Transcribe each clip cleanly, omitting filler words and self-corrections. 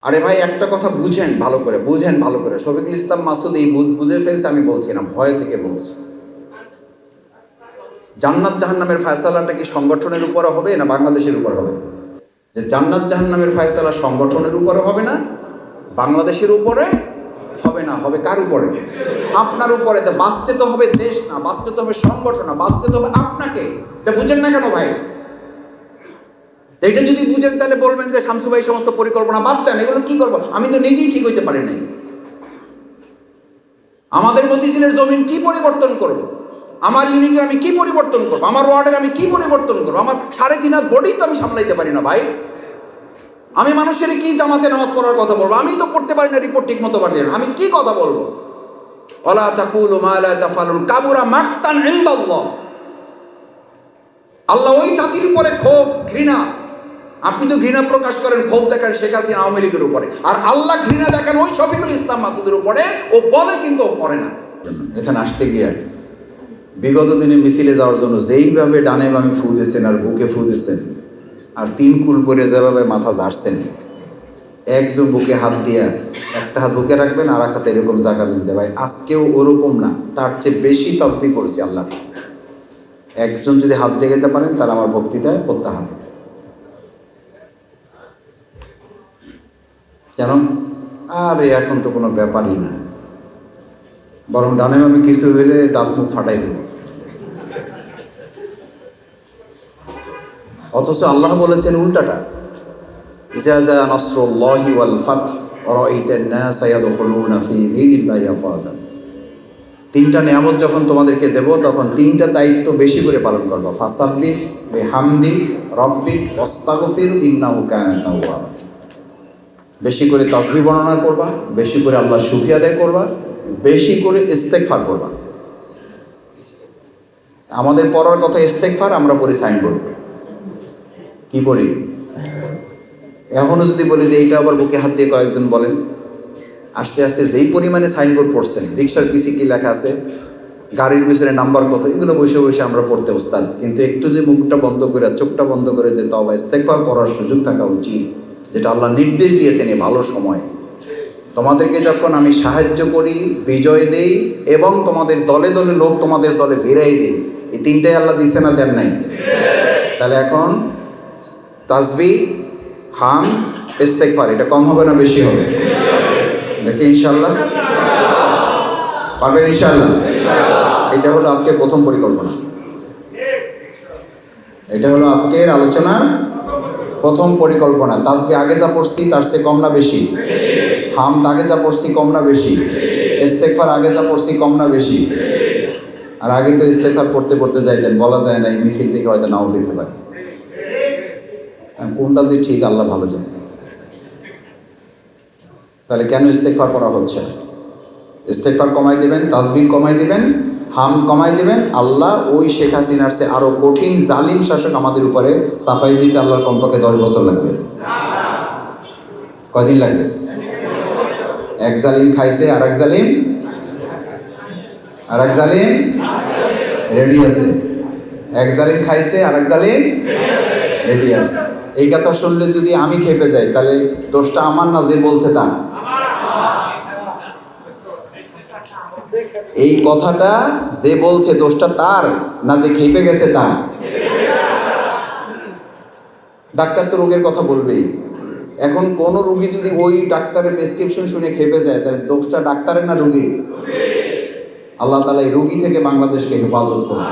আরে ভাই, একটা কথা বুঝেন ভালো করে। শফিকুল ইসলাম মাসুদ এই বুঝে ফেলছে, আমি বলছি না, ভয় থেকে বলছি। জান্নাত জাহান্নামের ফয়সালাটা কি সংগঠনের উপরে হবে না বাংলাদেশের উপর হবে? যে জান্নাত জাহান্নামের ফয়সালা সংগঠনের উপরে হবে না বাংলাদেশের উপরে হবে না, হবে কার উপরে? আপনার উপরে। তো বাঁচতে তো হবে দেশ না, বাঁচতে তো হবে সংগঠন না, বাঁচতে তো হবে আপনাকে। এটা বুঝেন না কেন ভাই? এটা যদি বুঝেন তাহলে বলবেন যে শামসু ভাই সমস্ত পরিকল্পনা বাদ দেন, এগুলো কি করবো? আমি তো নিজেই ঠিক হইতে পারি নাই। আমাদের মতিঝিলের জমিন কি পরিবর্তন করব? আমার ইউনিটে আমি কি পরিবর্তন করব? আমার ওয়ার্ডের আমি কি পরিবর্তন করব? আমার 3.5 হাত বডি তো আমি সামলাইতে পারি না ভাই। আমি মানুষের কি জামাতে নামাজ পড়ার কথা বলবো? আমি তো পড়তে পারি না, রিপোর্ট ঠিক মতো পারি না, আমি কি কথা বলবো? ওয়ালা তাকুলু মা লা তাফালুন কাবুরা মাকতান ইনদাল্লাহ। আল্লাহ ওই জাতির উপরে ক্ষোভ, ঘৃণা। আপনি তো ঘৃণা প্রকাশ করেন, ক্ষোভ দেখান শেখ হাসিনা আওয়ামী লীগের উপরে, আর আল্লাহ ঘৃণা দেখান ওই শফিকুল ইসলাম মাসুদের উপরে। ও বলে কিন্তু ও করে না। এখানে আসতে গিয়ে বিগত দিনে মিছিলে যাওয়ার জন্য যেইভাবে ডানে বামে ফু দিয়েছেন আর বুকে ফু দিয়েছেন, আর 3 কুল করে যেভাবে মাথা ঝাড়ছেন, একজন বুকে হাত দিয়া একটা হাত বুকে রাখবেন আর এক হাতে এরকম জাগাবেন যে ভাই আজকেও ওরকম না, তার চেয়ে বেশি তাসবিহ করছি আল্লাহ। একজন যদি হাত দিয়ে যেতে পারেন তার আমার বক্তৃতা প্রত্যাহার। কেন? আরে এখন তো কোনো ব্যাপারই না, বরং ডানে বামে কিছু হইলে দাঁত মুখ ফাটাই দেব। অথচ আল্লাহ বলেছেন উল্টাটা, ইজা জা নাসরুল্লাহি ওয়াল ফাতহ ওয়া রাআইতান নাসা ইয়াদখুলুনা ফি দীনিল্লাহি আফওয়াজা। 3টা নিয়ামত যখন তোমাদেরকে দেব তখন 3টা দায়িত্ব বেশি করে পালন করবা। ফাসাব্বিহ বিহামদি রাব্বিক ওয়াস্তাগফির ইন্নাহু কানা তাওয়াবা। বেশি করে তাসবিহ বর্ণনা করবা, বেশি করে আল্লাহর শুকরিয়া আদায় করবা, বেশি করে ইস্তেগফার করবা। আমাদের পড়ার কথা ইস্তেগফার, আমরা পড়ি সাইনবোর্ড। কি পড়ি? এখনো যদি বলি যে এইটা আবার বুকে হাত দিয়ে কয়েকজন বলেন। আস্তে আস্তে যেই পরিমাণে সাইনবোর্ড পড়ছেন, রিক্সার পিছে কি লেখা আছে, গাড়ির পিছনে নাম্বার কত, এগুলো বসে বসে আমরা পড়তে ওস্তাদ। কিন্তু একটু যে মুখটা বন্ধ করে, চোখটা বন্ধ করে যে তওবা ইস্তেগফার পড়ার সুযোগ থাকা উচিত, যেটা আল্লাহ নির্দেশ দিয়েছেন এই ভালো সময়। তোমাদেরকে যখন আমি সাহায্য করি, বিজয় দেই, এবং তোমাদের দলে দলে লোক তোমাদের দলে ভিড়াই দেই, এই 3টাই আল্লাহ দিছে না দেন নাই? তাহলে এখন তাসবিহ, হামদ, ইস্তেগফার, এটা কম হবে না বেশি হবে? দেখি ইনশাআল্লাহ পারবেন ইনশাআল্লাহ। এটা হলো আজকের প্রথম পরিকল্পনা, এটা হলো আজকের আলোচনার প্রথম পরিকল্পনা। তাসবিহ আগে যা পড়ছি তার চেয়ে কম না বেশি? হামদ আগে যা পড়ছি কম না বেশি? ইস্তেগফার আগে যা পড়ছি কম না বেশি? আর আগে তো ইস্তেগফার পড়তে পড়তে যাইতেন, বলা যায় না এই মিছিল থেকে হয়তো নাও ফিরতে পারে। কোনটা যে ঠিক আল্লাহ ভালো জানে। তাহলে কেন ইস্তেগফার করা হচ্ছে? ইস্তেগফার কমাই দিবেন, তাসবিহ কমাই দিবেন, হামদ কমাই দিবেন, আল্লাহ ওই শেখ হাসিনার চেয়ে আরো কঠিন জালিম শাসক আমাদের উপরে চাপাই দিতে আল্লাহর কমপক্ষে 10 বছর লাগবে। কয়দিন লাগবে? এক জালিম খাইছে, আর এক জালিম রেডি আছে। এক জালিম খাইছে, আর এক জালিম রেডি আছে। এই কথা শুনলে যদি আমি খেপে যাই, তাহলে দোষটা আমার না যে বলছে তার? এই কথাটা যে বলছে দোষটা তার না যে খেপে গেছে তার? ডাক্তার তো রোগের কথা বলবেই। এখন কোন রোগী যদি ওই ডাক্তারের প্রেসক্রিপশন শুনে খেপে যায়, তাহলে দোষটা ডাক্তারের না রোগী? আল্লাহ তাআলা এই রোগী থেকে বাংলাদেশকে হেফাজত করুন,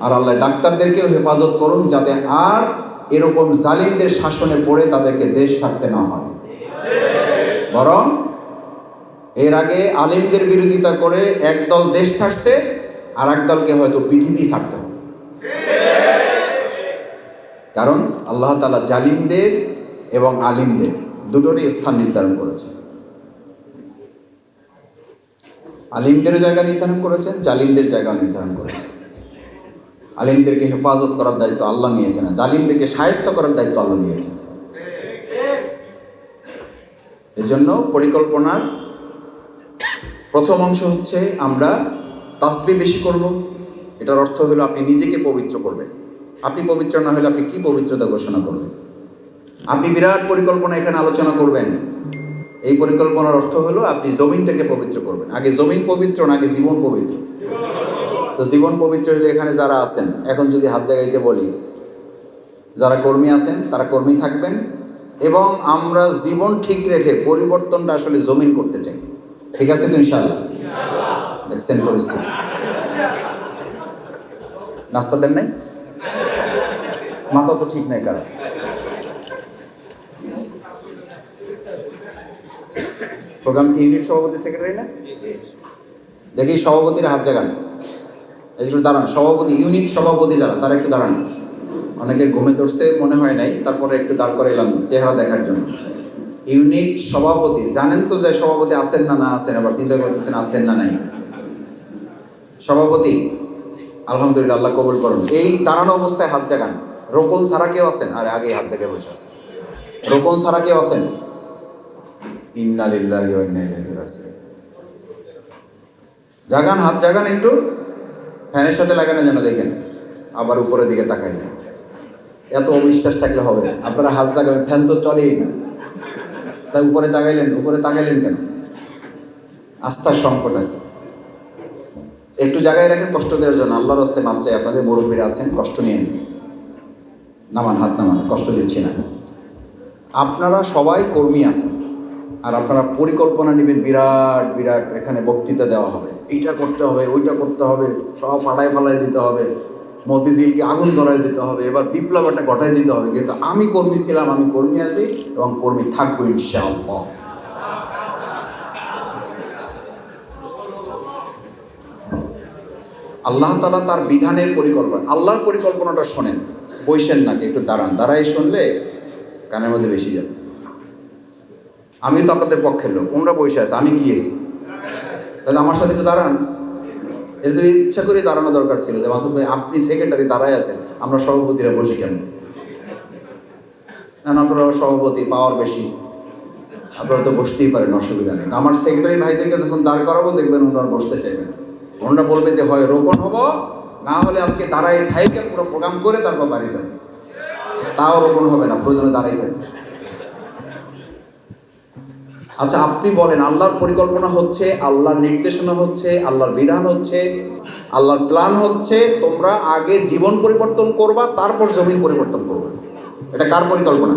আর আল্লাহ ডাক্তারদেরকেও হেফাজত করুন, যাতে আর এরকম জালিমদের শাসনে পড়ে তাদেরকে দেশ ছাড়তে না হয়। বরং এর আগে আলিমদের বিরোধিতা করে একদল দেশ ছাড়ছে, আর একদলকে হয়তো পৃথিবী ছাড়তে হবে। কারণ আল্লাহ তাআলা জালিমদের এবং আলিমদের দুটোরই স্থান নির্ধারণ করেছে। আলিমদের জায়গা নির্ধারণ করেছেন, জালিমদের জায়গা নির্ধারণ করেছেন। আলিমদেরকে হেফাজত করার দায়িত্ব আল্লাহ নিয়েছেন, জালিমদেরকে শায়েস্তা করার দায়িত্ব আল্লাহ নিয়েছেন। এজন্য পরিকল্পনার প্রথম অংশ হচ্ছে আমরা তাসবিহ বেশি করব। এটার অর্থ হলো আপনি নিজেকে পবিত্র করবেন। আপনি পবিত্র না হলে আপনি কি পবিত্রতা ঘোষণা করবেন? আপনি বিরাট পরিকল্পনা এখানে আলোচনা করবেন। এই পরিকল্পনার অর্থ হলো আপনি জমিনটাকে পবিত্র করবেন। আগে জমিন পবিত্র না, আগে জীবন পবিত্র। তো জীবন পবিত্র হলে এখানে যারা আছেন, এখন যদি হাত জাগাইতে বলি, যারা কর্মী আছেন তারা কর্মী থাকবেন, এবং আমরা জীবন ঠিক রেখে পরিবর্তনটা আসলে জমিন করতে চাই। ঠিক আছে তো ইনশাআল্লাহ? দেখছেন পরিস্থিতি, নাস্তা দেন নাই, মাথা তো ঠিক নাই কারণ। প্রোগ্রাম কি ইউনিট সভাপতি সেক্রেটারি না? দেখি সভাপতির হাত জাগান, এগুলো দাঁড়ান। সভাপতি, ইউনিট সভাপতি যারা, তারা একটু দাঁড়ান। অনেকের ঘুমে ধরছে মনে হয় নাই, তারপরে একটু দাঁড় করে এলাম চেহারা দেখার জন্য। ইউনিট সভাপতি জানেন তো যে সভাপতি আছেন না না আছেন, আবার চিন্তা করতেছেন আছেন না নাই। সভাপতি আলহামদুলিল্লাহ, আল্লাহ কবুল করুন। এই দাঁড়ানো অবস্থায় হাত জাগান। রোপণ ছাড়া কেউ আছেন? আরে আগে হাত জায়গায় বসে আছেন। রোপণ ছাড়া কেউ আছেন? ইন্না লিল্লাহি ওয়া ইন্না ইলাইহি রাজিউন। জাগান, হাত জাগান একটু, ফ্যানের সাথে লাগানো যেন দেখেন, আবার উপরের দিকে তাকাই। এত অবিশ্বাস থাকলে হবে? আপনারা হাত জাগাবেন, ফ্যান তো চলেই না, তাই উপরে জাগাইলেন, উপরে তাকাইলেন কেন? আস্থার সংকট আছে, একটু জায়গায় রাখেন কষ্ট দেওয়ার জন্য। আল্লাহর রাস্তে মাপ চাই, আপনাদের মুরব্বীরা আছেন, কষ্ট নিয়ে নামান, হাত নামান, কষ্ট দিচ্ছি না। আপনারা সবাই কর্মী আছেন, আর আপনারা পরিকল্পনা নেবেন বিরাট বিরাট। এখানে বক্তৃতা দেওয়া হবে, এইটা করতে হবে, ওইটা করতে হবে, সব ফাটায় ফালাই দিতে হবে, মতিঝিলকে আগুন ধরাই দিতে হবে, এবার বিপ্লব একটা ঘটাই দিতে হবে। কিন্তু আমি কর্মী ছিলাম, আমি কর্মী আছি এবং কর্মী থাকবো ইনশাআল্লাহ। আল্লাহ তাআলা তার বিধানের পরিকল্পনা, আল্লাহর পরিকল্পনাটা শোনেন, বইসেন নাকি, একটু দাঁড়ান। দাঁড়াই শুনলে কানের মধ্যে বেশি যাবে। আমি তো আপনাদের পক্ষের লোক, ওমরা বসে আছে, আমি কি এসেছি? তাহলে আমার সাথে একটু দাঁড়ান। এটা তো ইচ্ছা করে দাঁড়ানো দরকার ছিল যে মাসুদ ভাই আপনি সেক্রেটারি দাঁড়ায় আছেন, আমরা সভাপতিরা বসি কেন? না, আপনারা সভাপতি, পাওয়ার বেশি, আপনারা তো বসতেই পারেন, অসুবিধা নেই। আমার সেক্রেটারি ভাইদেরকে যখন দাঁড় করাবো দেখবেন ওনারা বসতে চাইবেন। ওনারা বলবে যে হয় রোপণ হবো, না হলে আজকে দাঁড়াই থাইকে পুরো প্রোগ্রাম করে তারপর বাড়ি যাবে। তাও রোপণ হবে না, প্রয়োজনে দাঁড়াই থাকবে। আচ্ছা আপনি বলেন, আল্লাহর পরিকল্পনা হচ্ছে, আল্লাহর নির্দেশনা হচ্ছে, আল্লাহর বিধান হচ্ছে, আল্লাহর প্ল্যান হচ্ছে তোমরা আগে জীবন পরিবর্তন করবা, তারপর জমিন পরিবর্তন করবা। এটা কার পরিকল্পনা?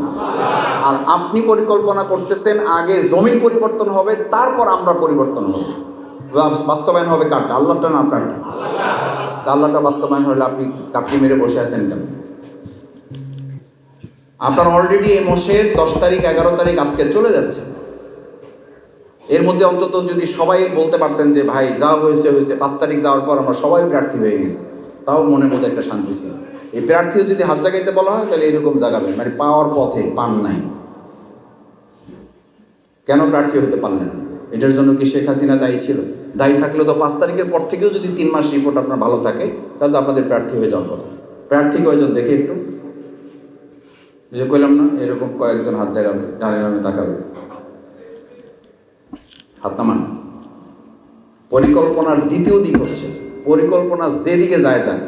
আর আপনি পরিকল্পনা করতেছেন আগে জমিন পরিবর্তন হবে, তারপর আমরা পরিবর্তন হব। বাস্তবায়ন হবে কারটা? আল্লাহটা না আপনারটা? আল্লাহটা বাস্তবায়ন হলে আপনি কাটকি মেরে বসে আছেন কেন? আপনার অলরেডি এই মাসের 10 তারিখ 11 তারিখ আজকে চলে যাচ্ছে। এর মধ্যে অন্তত যদি সবাই বলতে পারতেন যে ভাই যা হয়েছে হয়েছে, 5 তারিখ যাওয়ার পর আমরা সবাই প্রার্থী হয়ে গেছি, তাও মনের মধ্যে একটা শান্তি ছিল। এই প্রার্থীও যদি হাত জাগাইতে বলা হয় তাহলে এরকম জাগাবেন, মানে পাওয়ার পথে পান নাই। কেন প্রার্থী হতে পারলেন? এটার জন্য কি শেখ হাসিনা দায়ী ছিল? দায়ী থাকলে তো 5 তারিখের পর থেকেও যদি 3 মাস রিপোর্ট আপনার ভালো থাকে, তাহলে তো আপনাদের প্রার্থী হয়ে যাওয়ার কথা। প্রার্থী কয়জন দেখে একটু, যে কইলাম না এরকম কয়েকজন হাত জাগাবে, ডানে বামে তাকাবে, হাত নামান। পরিকল্পনার দ্বিতীয় দিক হচ্ছে, পরিকল্পনা যেদিকে যায় যাক।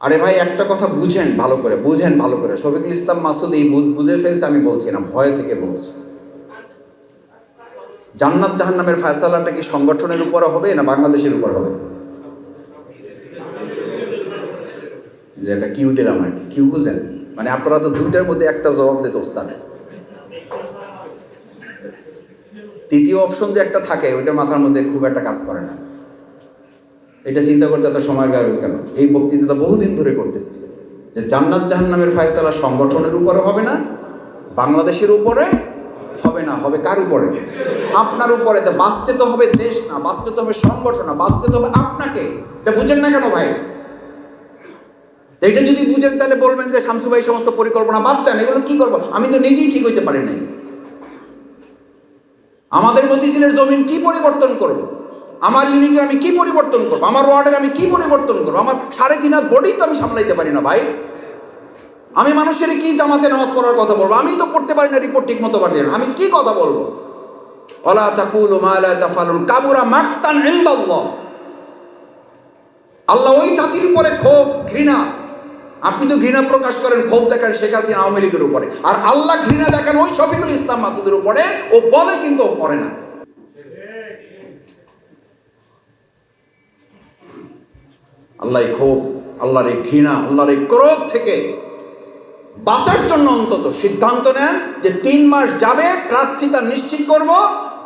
আরে ভাই একটা কথা বুঝেন ভালো করে, বুঝেন ভালো করে। শফিকুল ইসলাম মাসুদ এই বুঝে ফেলছে, আমি বলছি না, ভয় থেকে বলছি। জান্নাত জাহান্নামের ফয়সালাটা কি সংগঠনের উপরে হবে না বাংলাদেশের উপর হবে? যে এটা কিউ দিলাম আর কি, কিউ বুঝেন? মানে আপনারা তো দুইটার মধ্যে একটা জবাব দিতে ওস্তাদ। তৃতীয় অপশন যে একটা থাকে, ওইটা মাথার মধ্যে খুব একটা কাজ করে না। এটা চিন্তা করতে এত সময় লাগবে কেন? এই বক্তৃতাটা বহুদিন ধরে করতেছি যে জান্নাত জাহান্নামের ফয়সালা সংগঠনের উপরে হবে না, বাংলাদেশের উপরে হবে না, হবে কার উপরে? আপনার উপরে। বাঁচতে তো হবে দেশ না, বাঁচতে তো হবে সংগঠন না, বাঁচতে তো হবে আপনাকে। এটা বুঝেন না কেন ভাই? এটা যদি বুঝেন তাহলে বলবেন যে শামসু ভাই সমস্ত পরিকল্পনা বাদ দেন, এগুলো কি করবো? আমি তো নিজেই ঠিক হইতে পারি নাই। আমাদের মতিঝিলের জমিন কি পরিবর্তন করব? আমার ইউনিটে আমি কি পরিবর্তন করবো? আমার ওয়ার্ডের আমি কি পরিবর্তন করবো? আমার 3.5 হাত বডি তো আমি সামলাইতে পারি না ভাই। আমি মানুষের কি জামাতে নামাজ পড়ার কথা বলবো? আমি তো পড়তে পারি না, রিপোর্ট ঠিক মতো পারি না, আমি কি কথা বলবো? ওয়ালা তাকুলু মা লা তাফালুন কাবুরা মাকতান ইনদাল্লাহ। আল্লাহ ওই জাতির উপরে ক্ষোভ, ঘৃণা, আপনি তো ঘৃণা প্রকাশ করেন, ক্ষোভ দেখান শেখ হাসিনা আওয়ামী লীগের উপরে, আর আল্লাহ ঘৃণা দেখান ওই শফিকুল ইসলাম মাসুদের উপরে। ও বলে কিন্তু ও করে না। আল্লাহ ক্ষোভ, আল্লাহর এই ঘৃণা, আল্লাহর এই ক্রোধ থেকে বাঁচার জন্য অন্তত সিদ্ধান্ত নেন যে 3 মাস যাবে, প্রার্থিতা নিশ্চিত করব,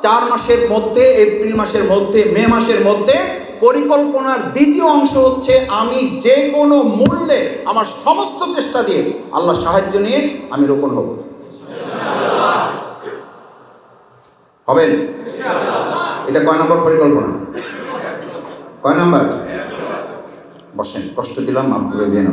4 মাসের মধ্যে, এপ্রিল মাসের মধ্যে, মে মাসের মধ্যে। পরিকল্পনার দ্বিতীয় অংশ হচ্ছে আমি যে কোনো মূল্যে আমার সমস্ত চেষ্টা দিয়ে আল্লাহ সাহায্য নিয়ে আমি রোপণ হব। হবেন? এটা কয় নম্বর পরিকল্পনা? কয় নাম্বার? বসেন, কষ্ট দিলাম, মাফ করে দিয়ে না।